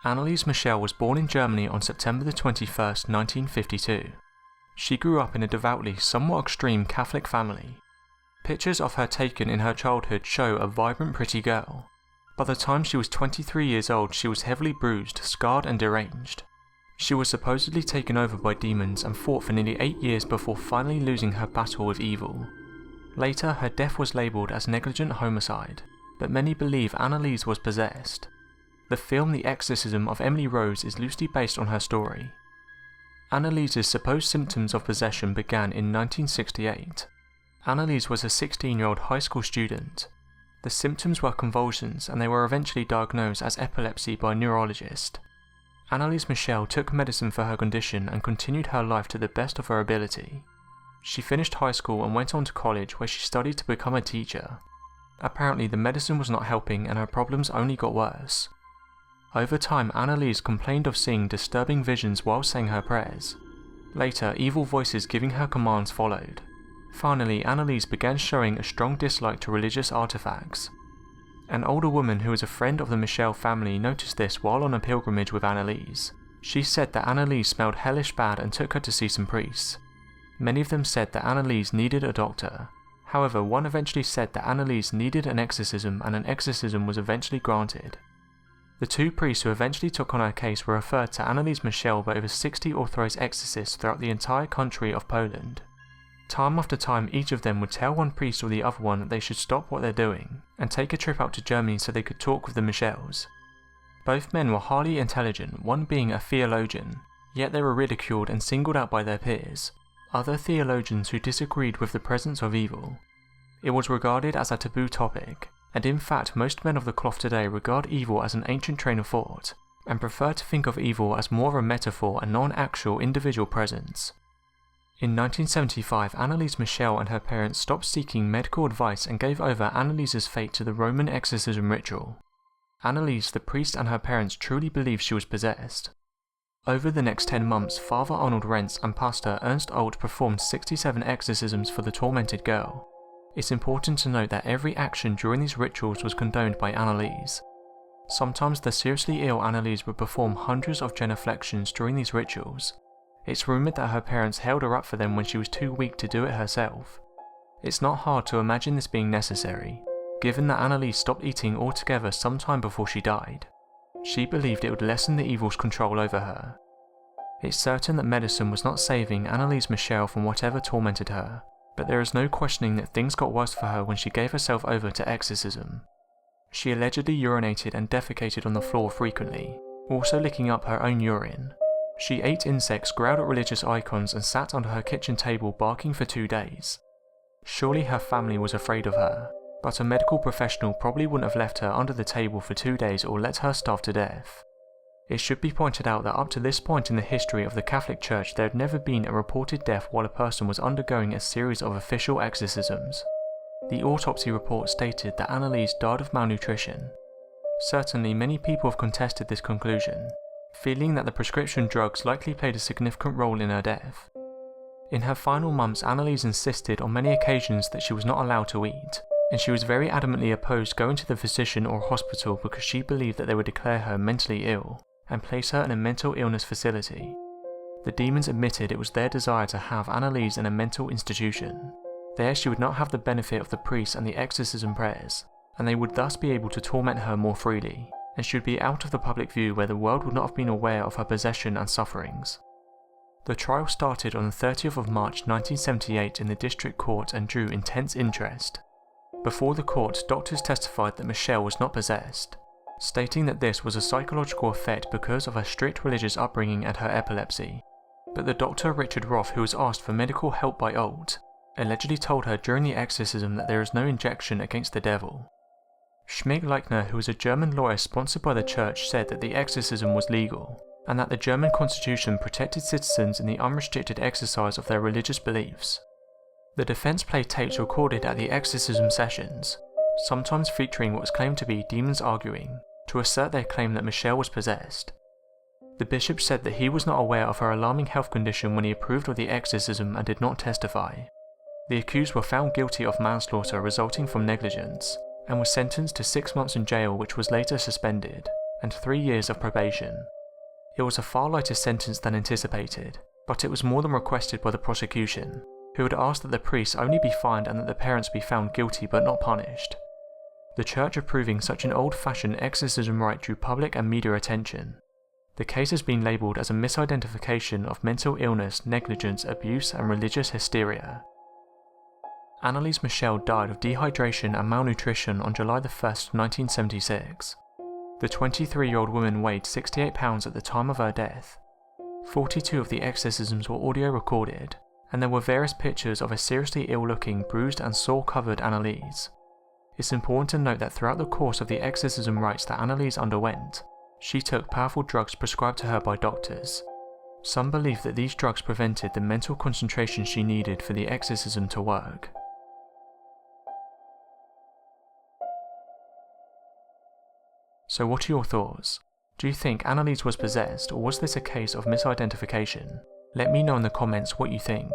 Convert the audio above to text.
Anneliese Michel was born in Germany on September 21st, 1952. She grew up in a devoutly somewhat extreme Catholic family. Pictures of her taken in her childhood show a vibrant, pretty girl. By the time she was 23 years old, she was heavily bruised, scarred and deranged. She was supposedly taken over by demons and fought for nearly 8 years before finally losing her battle with evil. Later, her death was labelled as negligent homicide, but many believe Anneliese was possessed. The film The Exorcism of Emily Rose is loosely based on her story. Anneliese's supposed symptoms of possession began in 1968. Anneliese was a 16-year-old high school student. The symptoms were convulsions and they were eventually diagnosed as epilepsy by a neurologist. Anneliese Michel took medicine for her condition and continued her life to the best of her ability. She finished high school and went on to college where she studied to become a teacher. Apparently the medicine was not helping and her problems only got worse. Over time, Anneliese complained of seeing disturbing visions while saying her prayers. Later, evil voices giving her commands followed. Finally, Anneliese began showing a strong dislike to religious artifacts. An older woman who was a friend of the Michel family noticed this while on a pilgrimage with Anneliese. She said that Anneliese smelled hellish bad and took her to see some priests. Many of them said that Anneliese needed a doctor. However, one eventually said that Anneliese needed an exorcism and an exorcism was eventually granted. The two priests who eventually took on her case were referred to Anneliese Michel by over 60 authorized exorcists throughout the entire country of Poland. Time after time, each of them would tell one priest or the other one that they should stop what they're doing and take a trip out to Germany so they could talk with the Michels. Both men were highly intelligent, one being a theologian, yet they were ridiculed and singled out by their peers, other theologians who disagreed with the presence of evil. It was regarded as a taboo topic, and in fact most men of the cloth today regard evil as an ancient train of thought, and prefer to think of evil as more of a metaphor and non-actual individual presence. In 1975, Anneliese Michel and her parents stopped seeking medical advice and gave over Anneliese's fate to the Roman exorcism ritual. Anneliese, the priest and her parents truly believed she was possessed. Over the next 10 months, Father Arnold Rentz and Pastor Ernst Alt performed 67 exorcisms for the tormented girl. It's important to note that every action during these rituals was condoned by Anneliese. Sometimes the seriously ill Anneliese would perform hundreds of genuflections during these rituals. It's rumoured that her parents held her up for them when she was too weak to do it herself. It's not hard to imagine this being necessary, given that Anneliese stopped eating altogether sometime before she died. She believed it would lessen the evil's control over her. It's certain that medicine was not saving Anneliese Michel from whatever tormented her, but there is no questioning that things got worse for her when she gave herself over to exorcism. She allegedly urinated and defecated on the floor frequently, also licking up her own urine. She ate insects, growled at religious icons and sat under her kitchen table barking for 2 days. Surely her family was afraid of her, but a medical professional probably wouldn't have left her under the table for 2 days or let her starve to death. It should be pointed out that up to this point in the history of the Catholic Church there had never been a reported death while a person was undergoing a series of official exorcisms. The autopsy report stated that Anneliese died of malnutrition. Certainly many people have contested this conclusion, feeling that the prescription drugs likely played a significant role in her death. In her final months, Anneliese insisted on many occasions that she was not allowed to eat, and she was very adamantly opposed going to the physician or hospital because she believed that they would declare her mentally ill and place her in a mental illness facility. The demons admitted it was their desire to have Anneliese in a mental institution. There she would not have the benefit of the priests and the exorcism prayers, and they would thus be able to torment her more freely, and she would be out of the public view where the world would not have been aware of her possession and sufferings. The trial started on the 30th of March 1978 in the district court and drew intense interest. Before the court, doctors testified that Michel was not possessed, stating that this was a psychological effect because of her strict religious upbringing and her epilepsy. But the doctor Richard Roth, who was asked for medical help by Alt, allegedly told her during the exorcism that there is no injection against the devil. Schmid-Leichner, who was a German lawyer sponsored by the church, said that the exorcism was legal, and that the German constitution protected citizens in the unrestricted exercise of their religious beliefs. The defense played tapes recorded at the exorcism sessions, sometimes featuring what was claimed to be demons arguing, to assert their claim that Michel was possessed. The bishop said that he was not aware of her alarming health condition when he approved of the exorcism and did not testify. The accused were found guilty of manslaughter resulting from negligence, and was sentenced to 6 months in jail, which was later suspended, and 3 years of probation. It was a far lighter sentence than anticipated, but it was more than requested by the prosecution, who had asked that the priests only be fined and that the parents be found guilty but not punished. The church approving such an old-fashioned exorcism rite drew public and media attention. The case has been labelled as a misidentification of mental illness, negligence, abuse and religious hysteria. Anneliese Michel died of dehydration and malnutrition on July 1, 1976. The 23-year-old woman weighed 68 pounds at the time of her death. 42 of the exorcisms were audio recorded, and there were various pictures of a seriously ill-looking, bruised and sore-covered Anneliese. It's important to note that throughout the course of the exorcism rites that Anneliese underwent, she took powerful drugs prescribed to her by doctors. Some believe that these drugs prevented the mental concentration she needed for the exorcism to work. So what are your thoughts? Do you think Anneliese was possessed, or was this a case of misidentification? Let me know in the comments what you think.